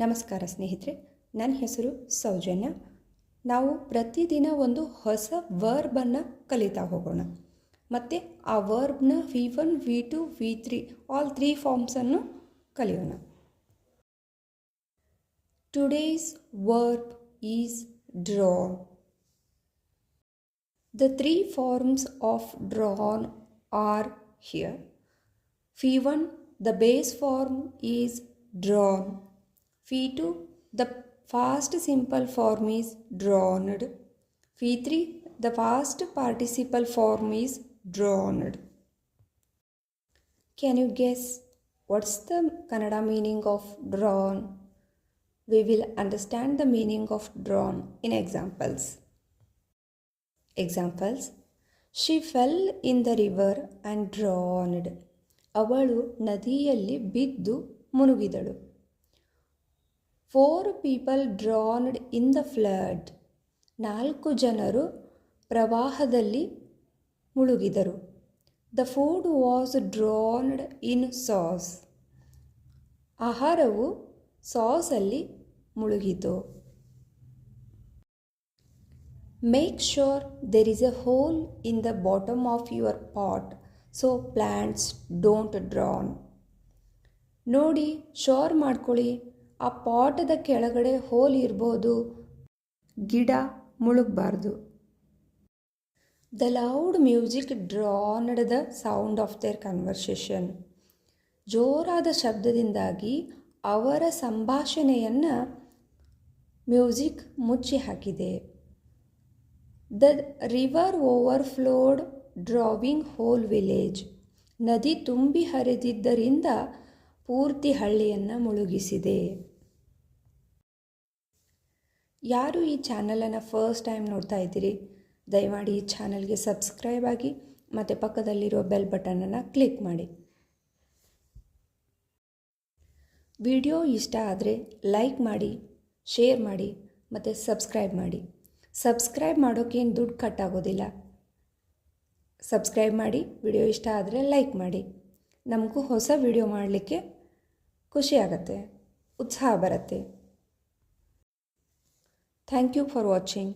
ನಮಸ್ಕಾರ ಸ್ನೇಹಿತರೆ, ನನ್ನ ಹೆಸರು ಸೌಜನ್ಯ. ನಾವು ಪ್ರತಿದಿನ ಒಂದು ಹೊಸ ವರ್ಬನ್ನು ಕಲಿತಾ ಹೋಗೋಣ ಮತ್ತು ಆ ವರ್ಬ್ನ V1, V2, V3 ಆಲ್ 3 ಫಾರ್ಮ್ಸನ್ನು ಕಲಿಯೋಣ. Today's verb is drawn. The 3 forms of drawn are here. V1, the base form is drawn. V2, the past simple form is drawned. V3, the past participle form is drawned. Can you guess what's the Kannada meaning of drawn? We will understand the meaning of drawn in examples. Examples: she fell in the river and drowned. ಅವಳು ನದಿಯಲ್ಲಿ ಬಿದ್ದು ಮುಳುಗಿದಳು. 4 people drowned in the flood. 4 ಜನರು ಪ್ರವಾಹದಲ್ಲಿ ಮುಳುಗಿದರು. The food was drowned in sauce. ಆಹಾರವು ಸಾಸಲ್ಲಿ ಮುಳುಗಿತು. Make sure there is a hole in the bottom of your pot so plants don't drown. ನೋಡಿ, sure ಮಾಡ್ಕೊಳ್ಳಿ, ಆ ಪಾಟದ ಕೆಳಗಡೆ ಹೋಲ್ ಇರ್ಬೋದು, ಗಿಡ ಮುಳುಗಬಾರ್ದು. The loud music drowned the sound of their conversation. ಜೋರಾದ ಶಬ್ದದಿಂದಾಗಿ ಅವರ ಸಂಭಾಷಣೆಯನ್ನು ಮ್ಯೂಸಿಕ್ ಮುಚ್ಚಿ ಹಾಕಿದೆ. The river overflowed, drowning whole village. ನದಿ ತುಂಬಿ ಹರಿದಿದ್ದರಿಂದ ಪೂರ್ತಿ ಹಳ್ಳಿಯನ್ನು ಮುಳುಗಿಸಿದೆ. ಯಾರು ಈ ಚಾನಲನ್ನು ಫಸ್ಟ್ ಟೈಮ್ ನೋಡ್ತಾ ಇದ್ದೀರಿ, ದಯಮಾಡಿ ಈ ಚಾನಲ್ಗೆ ಸಬ್ಸ್ಕ್ರೈಬ್ ಆಗಿ ಮತ್ತು ಪಕ್ಕದಲ್ಲಿರೋ ಬೆಲ್ ಬಟನನ್ನು ಕ್ಲಿಕ್ ಮಾಡಿ. ವಿಡಿಯೋ ಇಷ್ಟ ಆದರೆ ಲೈಕ್ ಮಾಡಿ, ಶೇರ್ ಮಾಡಿ ಮತ್ತು ಸಬ್ಸ್ಕ್ರೈಬ್ ಮಾಡಿ. ಸಬ್ಸ್ಕ್ರೈಬ್ ಮಾಡೋಕ್ಕೇನು ದುಡ್ಡು ಕಟ್ಟಾಗೋದಿಲ್ಲ. ಸಬ್ಸ್ಕ್ರೈಬ್ ಮಾಡಿ, ವಿಡಿಯೋ ಇಷ್ಟ ಆದರೆ ಲೈಕ್ ಮಾಡಿ. ನಮಗೂ ಹೊಸ ವಿಡಿಯೋ ಮಾಡಲಿಕ್ಕೆ ಖುಷಿ ಆಗುತ್ತೆ, ಉತ್ಸಾಹ ಬರುತ್ತೆ. Thank you for watching.